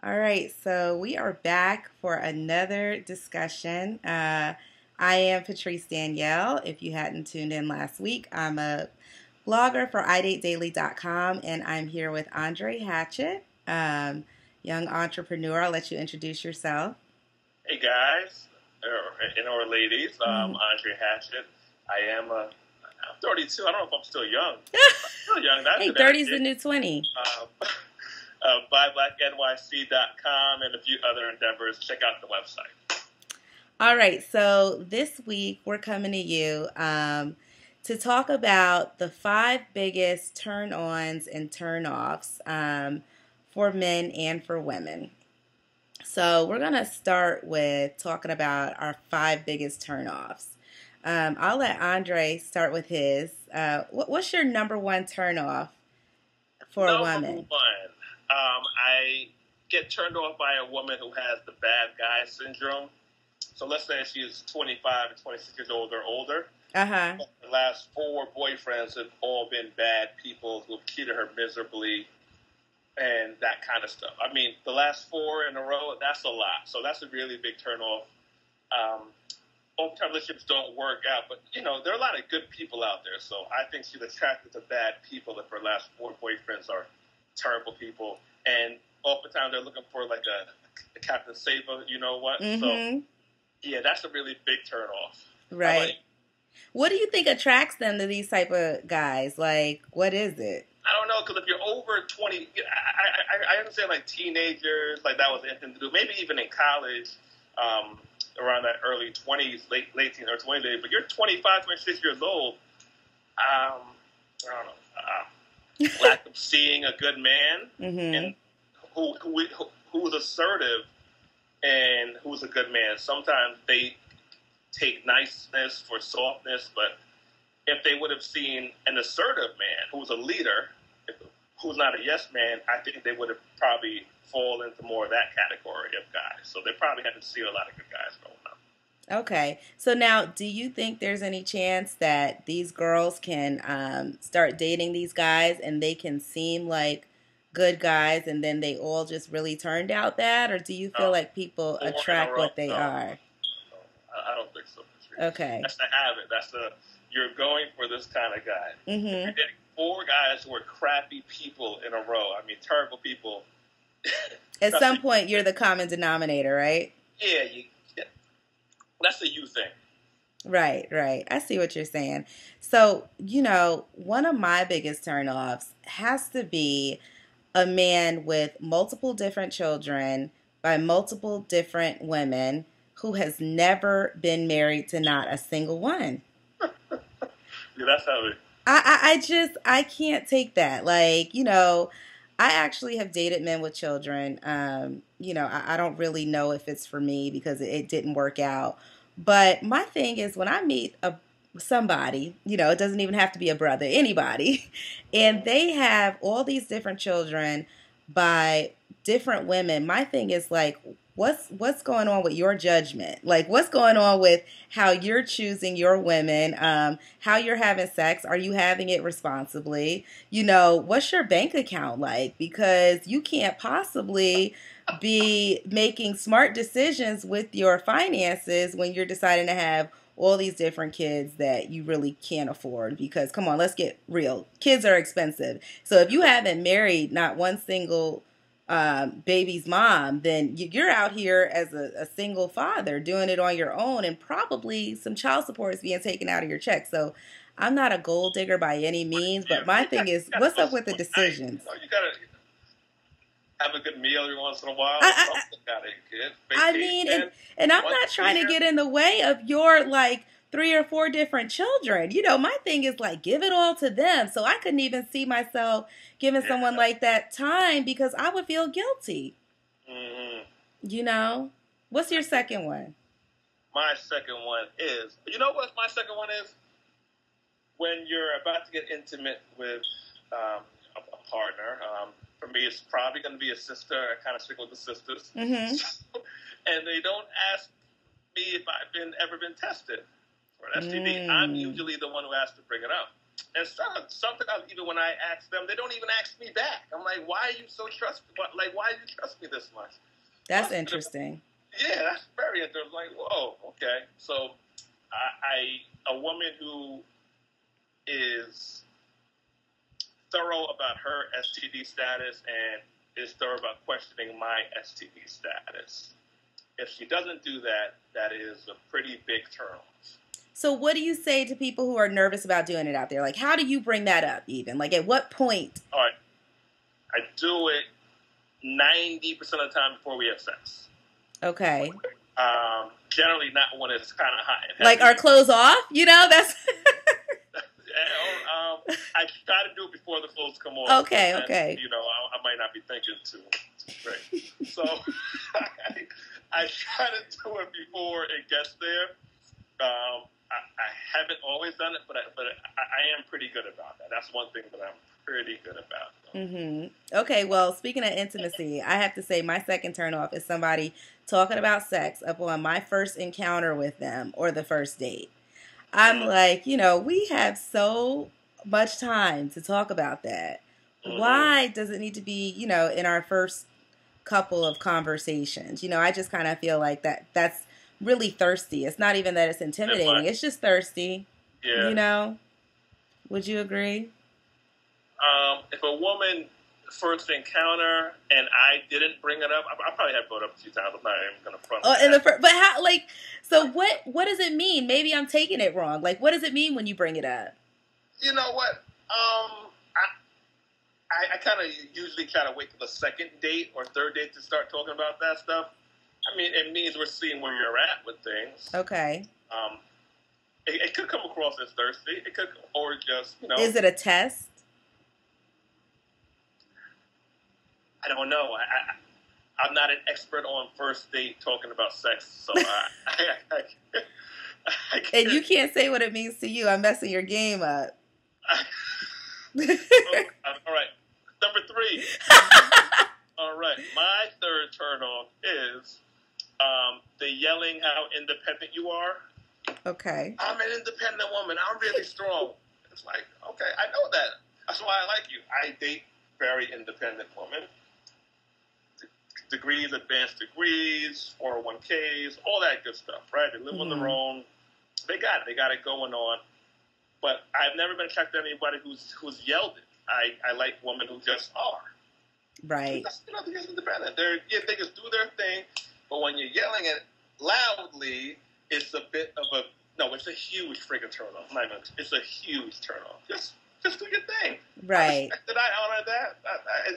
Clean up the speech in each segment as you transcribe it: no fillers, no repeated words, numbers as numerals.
All right, so we are back for another discussion. I am Patrice Danielle. If you hadn't tuned in last week, I'm a blogger for idatedaily.com, and I'm here with Andre Hatchett, young entrepreneur. I'll let you introduce yourself. Hey guys, or ladies, Andre Hatchett. I'm 32. I don't know if I'm still young. I'm still young. That's Hey, 30 is the new 20. BuyBlackNYC.com and a few other endeavors. Check out the website. All right, so this week we're coming to you to talk about the 5 biggest turn-ons and turn-offs for men and for women. So we're going to start with talking about our 5 biggest turn-offs. I'll let Andre start with his. What's your number one turn-off for a woman? Number one. I get turned off by a woman who has the bad guy syndrome. So let's say she's 25 or 26 years old or older. Uh-huh. The last 4 boyfriends have all been bad people who have treated her miserably and that kind of stuff. I mean, the last 4 in a row, that's a lot. So that's a really big turn off. Long-term relationships don't work out, but, you know, there are a lot of good people out there. So I think she's attracted to bad people if her last 4 boyfriends are terrible people, and oftentimes they're looking for like a Captain Saver, you know what? Mm-hmm. So, yeah, that's a really big turn off. Right. What do you think attracts them to these type of guys? Like, what is it? I don't know, because if you're over 20, I understand like teenagers, like that was anything to do, maybe even in college, around that early 20s, late teen or 20s, but you're 25, 26 years old, I don't know. Lack of seeing a good man and who's assertive and who's a good man. Sometimes they take niceness for softness, but if they would have seen an assertive man who's a leader, who's not a yes man, I think they would have probably fall into more of that category of guys. So they probably haven't seen a lot of good guys growing up. Okay. So now, do you think there's any chance that these girls can start dating these guys and they can seem like good guys and then they all just really turned out bad? Or do you feel like people attract what they are? I don't think so. Okay. That's the habit. You're going for this kind of guy. Mm-hmm. If you're getting 4 guys who are crappy people in a row, I mean, terrible people. At some point, you're the common denominator, right? Yeah, that's a you thing. Right. I see what you're saying. So, you know, one of my biggest turnoffs has to be a man with multiple different children by multiple different women who has never been married to not a single one. Yeah, that's how it. I can't take that. Like, you know, I actually have dated men with children. You know, I don't really know if it's for me because it didn't work out. But my thing is when I meet somebody, you know, it doesn't even have to be a brother, anybody, and they have all these different children by different women. My thing is like, what's going on with your judgment? Like, what's going on with how you're choosing your women, how you're having sex? Are you having it responsibly? You know, what's your bank account like? Because you can't possibly be making smart decisions with your finances when you're deciding to have all these different kids that you really can't afford. Because, come on, let's get real. Kids are expensive. So if you haven't married not one single baby's mom, then you're out here as a single father doing it on your own, and probably some child support is being taken out of your check. So I'm not a gold digger by any means, but my thing is, what's up with the decisions? You gotta have a good meal every once in a while. I mean, and I'm not trying to get in the way of your like 3 or 4 different children. You know, my thing is like, give it all to them. So I couldn't even see myself giving someone like that time because I would feel guilty. Mm-hmm. You know? What's your second one? My second one is, you know what my second one is? When you're about to get intimate with a partner, for me it's probably going to be a sister. I kind of stick with the sisters. Mm-hmm. And they don't ask me if I've ever been tested for an STD. I'm usually the one who has to bring it up. And sometimes even when I ask them, they don't even ask me back. I'm like, why are you so trust? Like, why do you trust me this much? That's interesting. Yeah, that's very interesting. Like, whoa, okay. So, a woman who is thorough about her STD status and is thorough about questioning my STD status. If she doesn't do that, that is a pretty big turn off. So what do you say to people who are nervous about doing it out there? Like, how do you bring that up even? Like, at what point? All right. I do it 90% of the time before we have sex. Okay. Generally not when it's kind of hot and heavy. Like, our clothes off? You know, that's... I try to do it before the clothes come off. Okay, and, okay. You know, I might not be thinking too straight. So I try to do it before it gets there. I haven't always done it, but I am pretty good about that. That's one thing that I'm pretty good about. Mm-hmm. Okay, well, speaking of intimacy, I have to say my second turnoff is somebody talking about sex up on my first encounter with them or the first date. I'm like, you know, we have so much time to talk about that. Why does it need to be, you know, in our first couple of conversations? You know, I just kind of feel like that's really thirsty. It's not even that it's intimidating. It's just thirsty. Yeah. You know? Would you agree? If a woman first encounter and I didn't bring it up, I probably have brought it up a few times. I'm not even going to front. But how, like, so what does it mean? Maybe I'm taking it wrong. Like, what does it mean when you bring it up? You know what? I kind of usually try to wait till the second date or third date to start talking about that stuff. I mean, it means we're seeing where you're at with things. Okay. It could come across as thirsty. It could, or just, you know. Is it a test? I don't know. I'm not an expert on first date talking about sex, so I and you can't say what it means to you. I'm messing your game up. All right. Number 3. All right. My third turn-off is the yelling how independent you are. Okay. I'm an independent woman. I'm really strong. It's like, okay, I know that. That's why I like you. I date very independent women. Degrees, advanced degrees, 401ks, all that good stuff, right? They live on their own. They got it. They got it going on. But I've never been attracted to anybody who's yelled it. I like women who just are. Right. You know, they're just independent. They just do their thing. But when you're yelling it loudly, it's a bit of a... No, it's a huge friggin' turn-off. It's a huge turn-off. Just do your thing. Right. I honor that.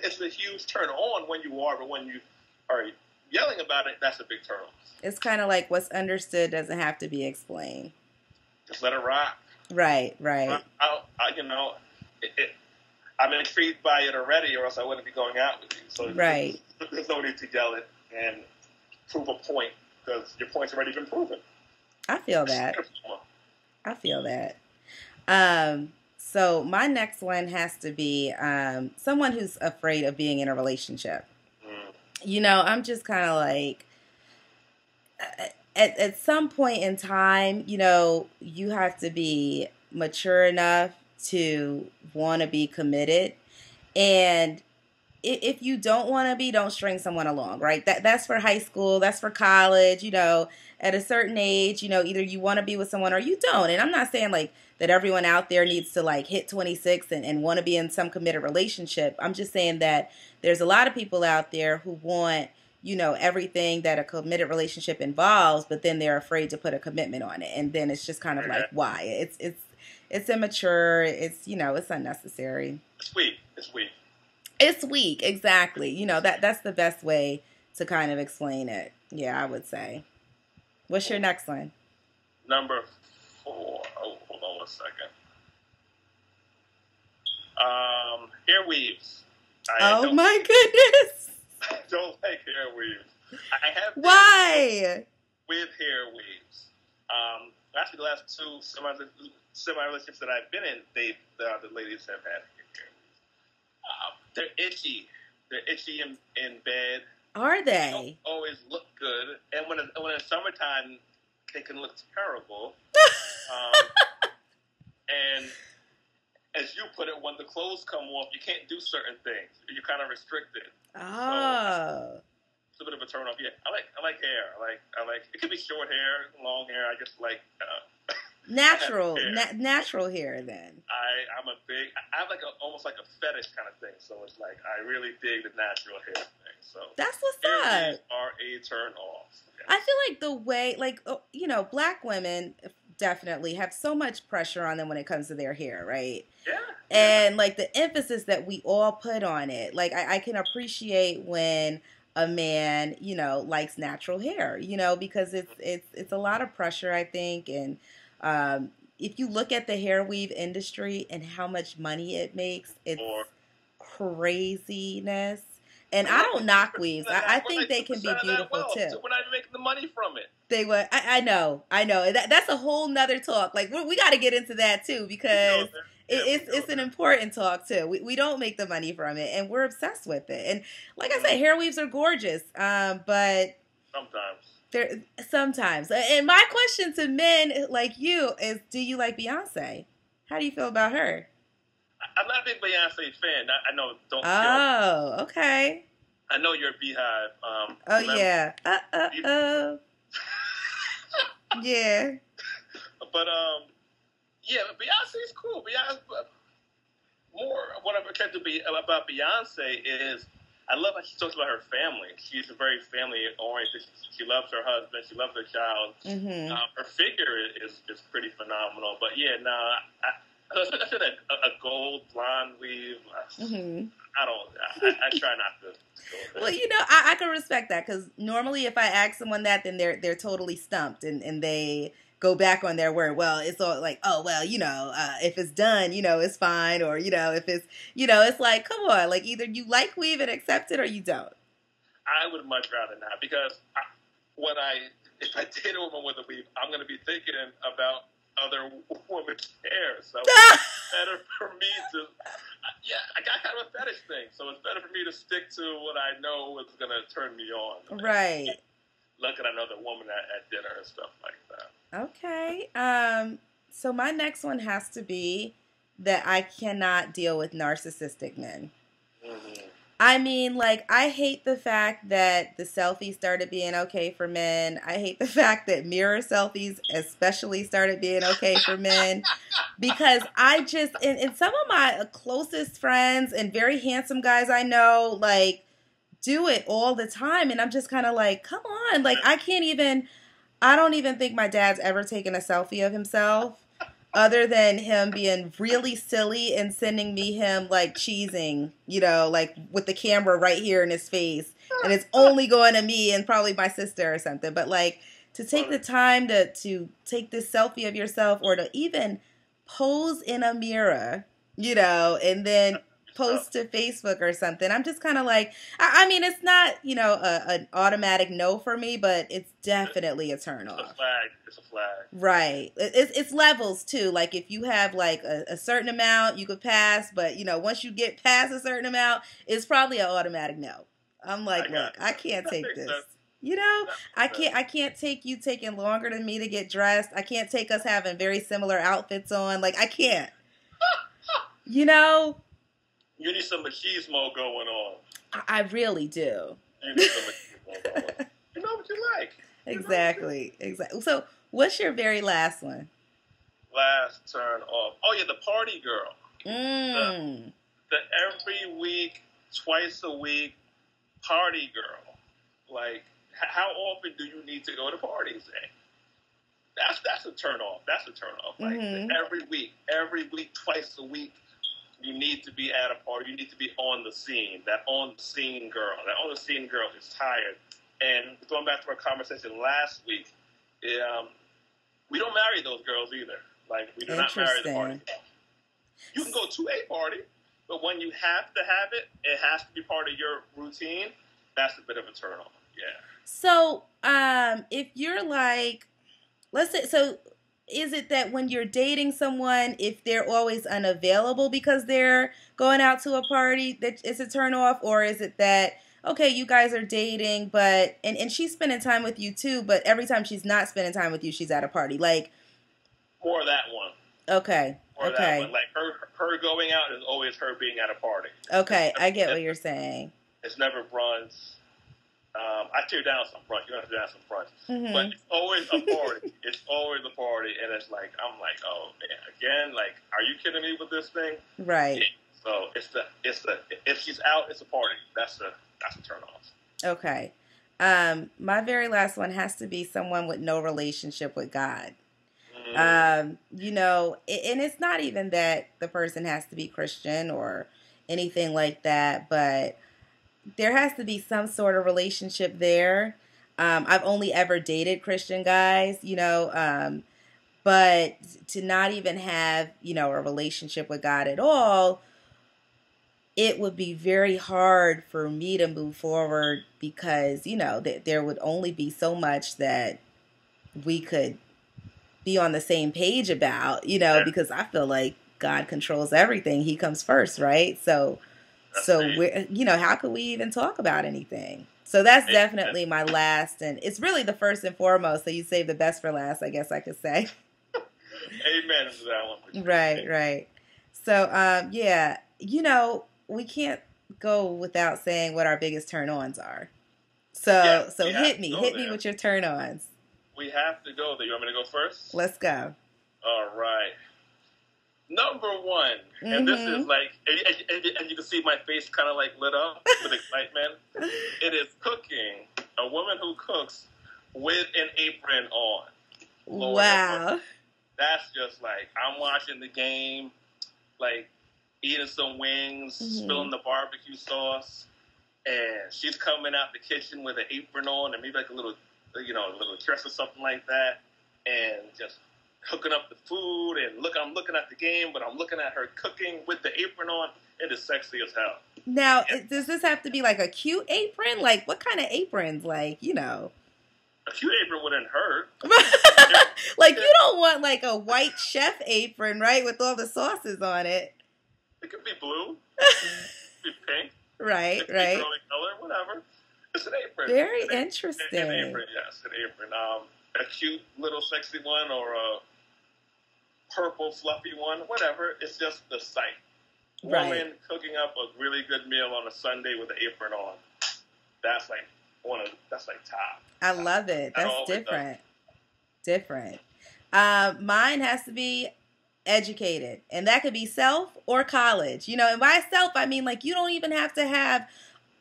It's a huge turn-on when you are, but when you are yelling about it, that's a big turn-off. It's kind of like what's understood doesn't have to be explained. Just let it rock. Right. You know, I'm intrigued by it already, or else I wouldn't be going out with you. So right. There's no need to yell it and prove a point, because your point's already been proven. I feel that. So my next one has to be someone who's afraid of being in a relationship. You know, I'm just kind of like, at some point in time, you know, you have to be mature enough to want to be committed. And if you don't want to be, don't string someone along, right? That's for high school. That's for college. You know, at a certain age, you know, either you want to be with someone or you don't. And I'm not saying like that everyone out there needs to like hit 26 and want to be in some committed relationship. I'm just saying that there's a lot of people out there who want, you know, everything that a committed relationship involves, but then they're afraid to put a commitment on it. And then it's just kind of like, why? It's immature. It's, you know, it's unnecessary. It's weak, exactly. You know, that's the best way to kind of explain it. Yeah, I would say. What's your next one? Number 4. Oh, hold on one second. Hair weaves. My goodness. I don't like hair weaves. I have Why? With hair weaves. Actually, the last 2 semi-relationships that I've been in, the ladies have had hair weaves. They're itchy. They're itchy in bed. Are they? They don't always look good. And when it's summertime, they can look terrible. And as you put it, when the clothes come off, you can't do certain things. You're kind of restricted. Oh. So it's a bit of a turn off. Yeah, I like hair. I like it could be short hair, long hair. I just like natural hair. Then I'm a big. I have like almost like a fetish kind of thing. So it's like I really dig the natural hair thing. So that's what's hair up. Are a turn off. Yes. I feel like the way, like, you know, black women definitely have so much pressure on them when it comes to their hair, right? Yeah. And like the emphasis that we all put on it. Like I can appreciate when a man, you know, likes natural hair, you know, because it's a lot of pressure, I think. And if you look at the hair weave industry and how much money it makes, it's craziness. And I don't knock weaves. I think they can be beautiful too. We're not even making the money from it. They would. I know. That's a whole nother talk. Like we got to get into that too, because it's an important talk too. We don't make the money from it, and we're obsessed with it. And like I said, hair weaves are gorgeous. But sometimes. And my question to men like you is, do you like Beyonce? How do you feel about her? I'm not a big Beyonce fan. I know. Okay. I know you're a Beehive. Yeah. Yeah. But yeah, Beyonce's cool. Beyonce. More what I've kept to be about Beyonce is I love how she talks about her family. She's a very family oriented. She loves her husband. She loves her child. Mm-hmm. Her figure is pretty phenomenal. But yeah, I said a gold blonde weave. Mm-hmm. I try not to go there. Well, you know, I can respect that, because normally if I ask someone that, then they're totally stumped and they go back on their word. Well, it's all like, oh, well, you know, if it's done, you know, it's fine. Or, you know, if it's, you know, it's like, come on, like either you like weave and accept it or you don't. I would much rather not, because if I date a woman with a weave, I'm going to be thinking about other women's hair. So it's better for me to, I got kind of a fetish thing. So it's better for me to stick to what I know is going to turn me on. Right. Look at another woman at dinner and stuff like that. Okay. So my next one has to be that I cannot deal with narcissistic men. Mm-hmm. I mean, like, I hate the fact that the selfies started being okay for men. I hate the fact that mirror selfies especially started being okay for men. Because I just, and some of my closest friends and very handsome guys I know, like, do it all the time. And I'm just kind of like, come on. Like, I don't even think my dad's ever taken a selfie of himself. Other than him being really silly and sending me him, like, cheesing, you know, like, with the camera right here in his face. And it's only going to me and probably my sister or something. But, like, to take the time to take this selfie of yourself, or to even pose in a mirror, you know, and then post to Facebook or something. I'm just kind of like, I mean, it's not, you know, an automatic no for me, but it's definitely a turn off. It's a flag. Right. It's levels too. Like if you have like a certain amount, you could pass, but you know, once you get past a certain amount, it's probably an automatic no. I'm like, look, I can't take this. You know, I can't take you taking longer than me to get dressed. I can't take us having very similar outfits on. Like, I can't. You know? You need some machismo going on. I really do. You need some machismo going on. You know what you like. Exactly. So, what's your very last one? Last turn off. Oh, yeah, the party girl. The every week, twice a week party girl. Like, how often do you need to go to parties? That's a turn off. That's a turn off. Like, every week, twice a week, you need to be at a party. You need to be on the scene. That on-the-scene girl. That on-the-scene girl is tired. And going back to our conversation last week, we don't marry those girls either. Like, we do not marry the party. You can go to a party, but when you have to have it, it has to be part of your routine. That's a bit of a turn off. Yeah. So, if you're like, let's say, so is it that when you're dating someone, if they're always unavailable because they're going out to a party, that it's a turn off? Or is it that, okay, you guys are dating, but, and she's spending time with you too, but every time she's not spending time with you, she's at a party? Like, more of that one. Okay. or that, but like her going out is always her being at a party. Okay, I get what you're saying. It's never brunch. I tear down some brunch. You have to tear down some brunch, but it's always a party. It's always a party, and it's like I'm like, oh man, again, like, are you kidding me with this thing? Right. Yeah. So it's the if she's out, it's a party. That's the turn off. Okay. My very last one has to be someone with no relationship with God. You know, and it's not even that the person has to be Christian or anything like that, but there has to be some sort of relationship there. I've only ever dated Christian guys, you know, but to not even have, you know, a relationship with God at all, it would be very hard for me to move forward because, you know, there would only be so much that we could be on the same page about, you know, because I feel like God controls everything. He comes first, right? So we're, you know, how could we even talk about anything? So that's definitely my last, and it's really the first and foremost. So you save the best for last, I guess I could say. Amen to that one. Right. So, yeah, you know, we can't go without saying what our biggest turn-ons are. So hit me with your turn-ons. We have to go there. You want me to go first? Let's go. All right. Number one, and this is like, and you can see my face kind of like lit up with excitement. It is cooking. A woman who cooks with an apron on. Lord, wow. That's just like, I'm watching the game, like eating some wings, spilling the barbecue sauce, and she's coming out the kitchen with an apron on and maybe like a little dress or something like that, and just hooking up the food, and I'm looking at the game, but I'm looking at her cooking with the apron on. It is sexy as hell. Now, does this have to be like a cute apron? Like, what kind of aprons? Like, you know. A cute apron wouldn't hurt. Like, you don't want like a white chef apron, right? With all the sauces on it. It could be blue. It could be pink. Right. It could be curly color, whatever. It's an apron. Very interesting. An apron, yes, an apron. A cute little sexy one or a purple fluffy one, whatever. It's just the sight. Woman cooking up a really good meal on a Sunday with an apron on. That's like top. I love it. That's different. Mine has to be educated, and that could be self or college. You know, and by self, I mean like you don't even have to have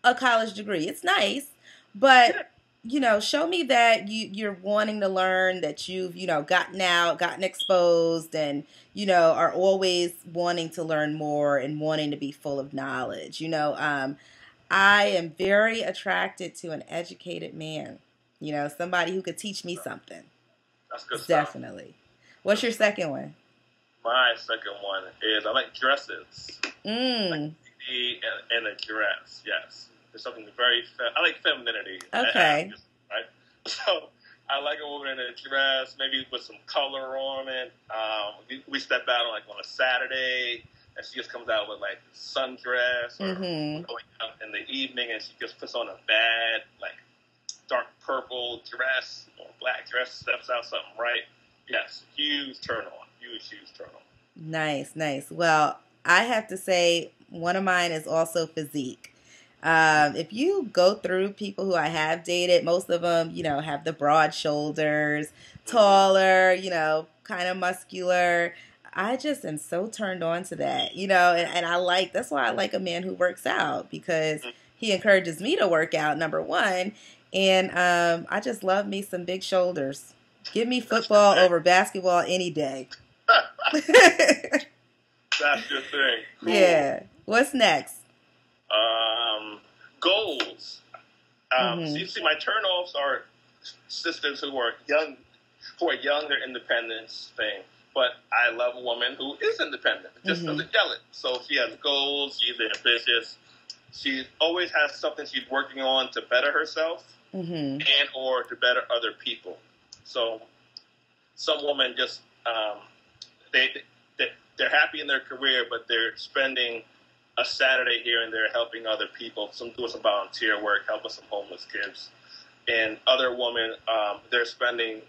a college degree. It's nice, but you know, show me that you're wanting to learn, that you've, you know, gotten exposed, and, you know, are always wanting to learn more and wanting to be full of knowledge. You know, I am very attracted to an educated man, you know, somebody who could teach me something. That's good stuff. Definitely. What's your second one? My second one is I like dresses. Like and a dress, yes. There's something very, I like femininity. Okay. Right? So I like a woman in a dress, maybe with some color on it. We step out on a Saturday, and she just comes out with like a sundress, or going out in the evening, and she just puts on a bad, like, dark purple dress or black dress, steps out something right. Yes, huge turn on. Huge turn on. Nice. Well, I have to say one of mine is also physique. If you go through people who I have dated, most of them, you know, have the broad shoulders, taller, you know, kind of muscular. I just am so turned on to that, you know, and that's why I like a man who works out, because he encourages me to work out, number one. And I just love me some big shoulders. Give me football over basketball any day. That's your thing. Cool. Yeah. What's next? Goals. You see, my turnoffs are sisters who are young, their independence thing. But I love a woman who is independent, just doesn't yell it. So she has goals, she's ambitious, she always has something she's working on to better herself and or to better other people. So some women just, they're happy in their career, but they're spending a Saturday here and there helping other people, doing some volunteer work, helping some homeless kids. And other women, they're spending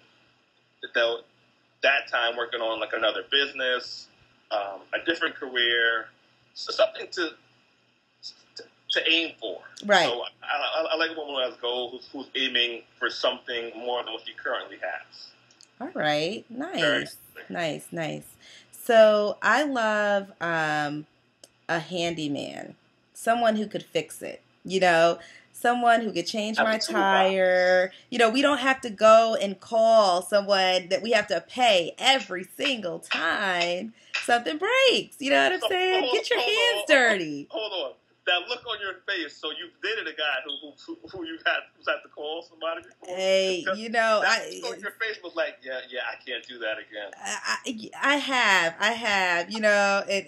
that time working on like another business a different career, so something to aim for. Right. So I like a woman who has goals, who's aiming for something more than what she currently has. All right. Nice. Nice, nice. So I love a handyman, someone who could fix it, someone who could change my tire. We don't have to go and call someone that we have to pay every single time something breaks. You know what I'm saying? Get your hands dirty. Hold on. That look on your face, so you dated a guy who you had to call somebody before? Hey, that look on your face was like, yeah, I can't do that again. I have,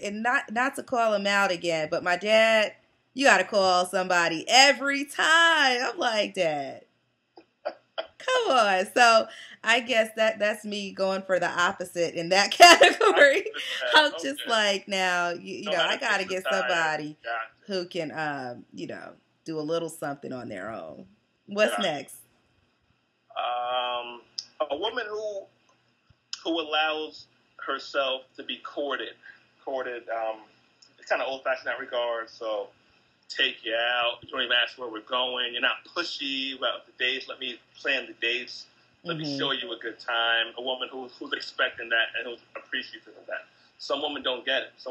and not to call him out again, but my dad, you got to call somebody every time. I'm like, Dad, come on. So I guess that's me going for the opposite in that category. I'm just like, now, I got to get somebody who can, do a little something on their own. What's next? A woman who allows herself to be courted. It's kind of old-fashioned in that regard, so take you out. You don't even ask where we're going. You're not pushy about the dates. Let me plan the dates. Let me show you a good time. A woman who's expecting that and who's appreciative of that. Some women don't get it. They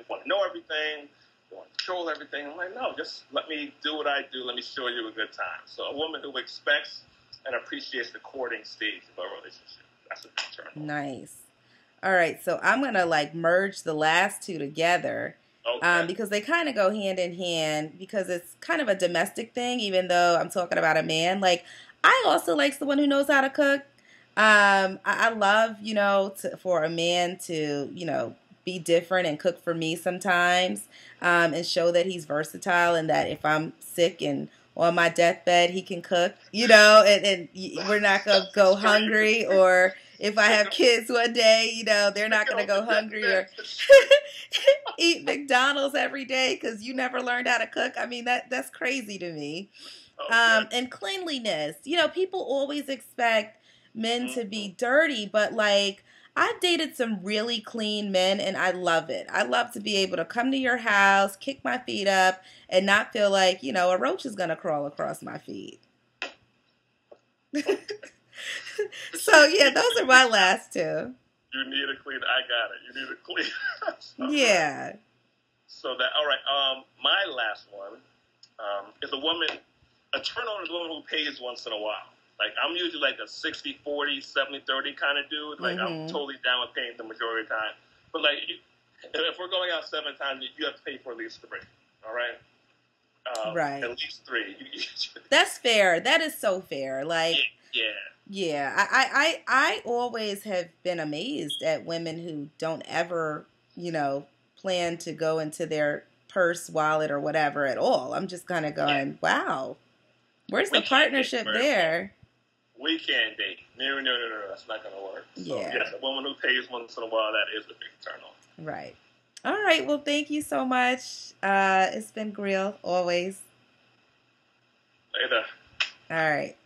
want to know everything. They want to control everything. I'm like, no, just let me do what I do. Let me show you a good time. So a woman who expects and appreciates the courting stage of a relationship. That's a big turn on. Nice. All right, so I'm going to merge the last two together. Okay. Because they kind of go hand in hand, because it's kind of a domestic thing, even though I'm talking about a man. I also like someone who knows how to cook. I love, for a man to, be different and cook for me sometimes, and show that he's versatile, and that if I'm sick and on my deathbed, he can cook, and we're not going to go hungry, or if I have kids one day, they're not going to go hungry or eat McDonald's every day because you never learned how to cook. I mean, that's crazy to me. Okay. And cleanliness. People always expect men to be dirty, but I've dated some really clean men and I love it. I love to be able to come to your house, kick my feet up, and not feel like, a roach is going to crawl across my feet. So, yeah, those are my last two. You need a clean. I got it. You need a clean. Yeah. So all right. My last one is a woman. A turn-on is a woman who pays once in a while. I'm usually a 60-40, 70-30 kind of dude. I'm totally down with paying the majority of the time. But if we're going out 7 times, you have to pay for at least 3. All right. Right. At least 3. That's fair. That is so fair. Yeah. Yeah, I always have been amazed at women who don't ever, plan to go into their purse, wallet, or whatever at all. I'm just kind of going, wow, where's the partnership there? We can't date. No, that's not going to work. So, yeah. Yes, a woman who pays once in a while, that is a big turn on. Right. All right, well, thank you so much. It's been real, always. Later. All right.